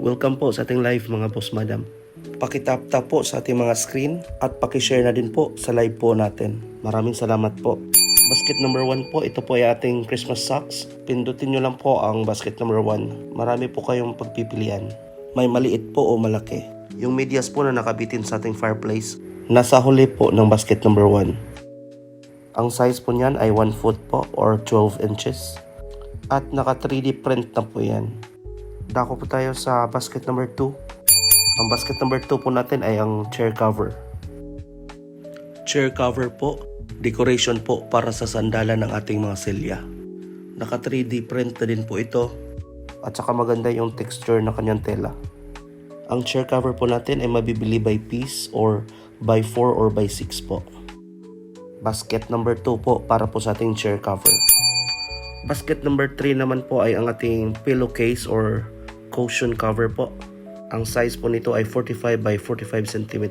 Welcome po sa ating live mga boss madam. Pakitap-tap po sa ating mga screen at pakishare na din po sa live po natin. Maraming salamat po. Basket number 1 po, ito po ay ating Christmas socks. Pindutin nyo lang po ang basket number 1. Marami po kayong pagpipilian. May maliit po o malaki. Yung medyas po na nakabitin sa ating fireplace, nasa huli po ng basket number 1. Ang size po niyan ay 1 foot po or 12 inches. At naka 3D print na po yan. Dako po tayo sa basket number 2. Ang basket number 2 po natin ay ang chair cover. Chair cover po, decoration po para sa sandalan ng ating mga silya. Naka 3D print na din po ito. At saka maganda yung texture na kanyang tela. Ang chair cover po natin ay mabibili by piece or by 4 or by 6 po. Basket number 2 po para po sa ating chair cover. Basket number 3 naman po ay ang ating pillowcase or cushion cover po. Ang size po nito ay 45 by 45 cm.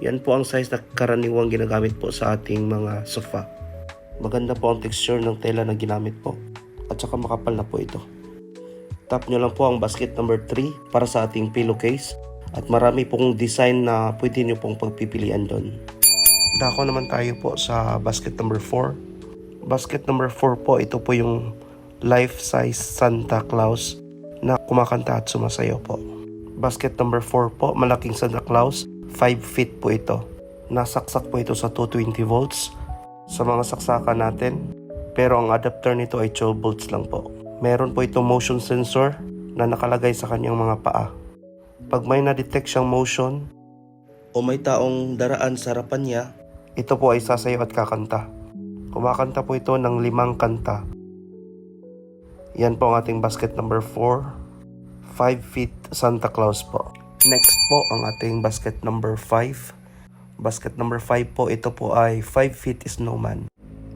Yan po ang size na karaniwang ginagamit po sa ating mga sofa. Maganda po ang texture ng tela na ginamit po. At saka makapal na po ito. Tap nyo lang po ang basket number 3 para sa ating pillowcase. At marami pong design na pwede nyo pong pagpipilian doon. Dako naman tayo po sa basket number 4. Basket number 4 po, ito po yung life-size Santa Claus na kumakanta at sumasayaw po. Basket number 4 po, malaking Santa Claus, 5 feet po ito. Nasaksak po ito sa 220 volts sa mga saksakan natin. Pero ang adapter nito ay 12 volts lang po. Meron po itong motion sensor na nakalagay sa kanyang mga paa. Pag may na-detect siyang motion o may taong daraan sa harapan niya, ito po ay sasayaw at kakanta. Kumakanta po ito ng 5 kanta. Yan po ang ating basket number 4. 5 feet Santa Claus po. Next po ang ating basket number 5. Basket number 5 po, ito po ay 5 feet snowman.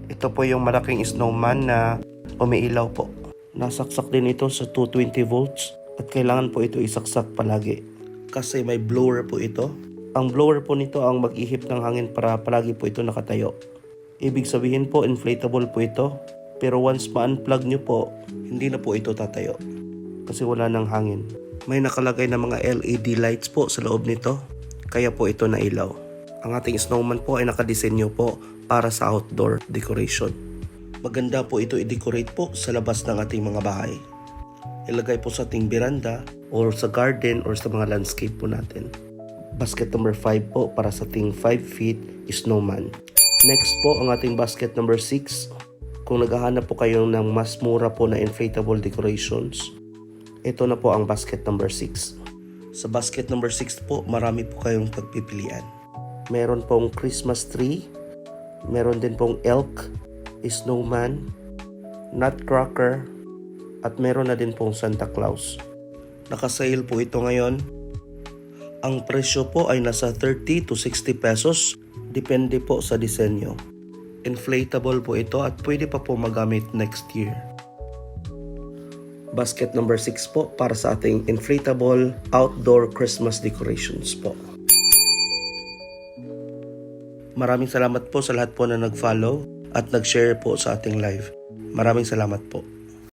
Ito po yung malaking snowman na umiilaw po. Nasaksak din ito sa 220 volts at kailangan po ito isaksak palagi. Kasi may blower po ito. Ang blower po nito ang mag-ihip ng hangin para palagi po ito nakatayo. Ibig sabihin po, inflatable po ito. Pero once ma-unplug nyo po, hindi na po ito tatayo. Kasi wala ng hangin. May nakalagay na mga LED lights po sa loob nito. Kaya po ito nailaw. Ang ating snowman po ay nakadesenyo po para sa outdoor decoration. Maganda po ito i-decorate po sa labas ng ating mga bahay. Ilagay po sa ating veranda or sa garden or sa mga landscape po natin. Basket number 5 po para sa ating 5 feet snowman. Next po ang ating basket number 6. Kung naghahanap po kayo ng mas mura po na inflatable decorations, ito na po ang basket number 6. Sa basket number 6 po, marami po kayong pagpipilian. Meron pong Christmas tree, meron din pong elk, snowman, nutcracker, at meron na din pong Santa Claus. Nakasale po ito ngayon. Ang presyo po ay nasa 30 to 60 pesos. Depende po sa disenyo. Inflatable po ito at pwede pa po magamit next year. Basket number 6 po para sa ating inflatable outdoor Christmas decorations po. Maraming salamat po sa lahat po na nag-follow at nag-share po sa ating live. Maraming salamat po.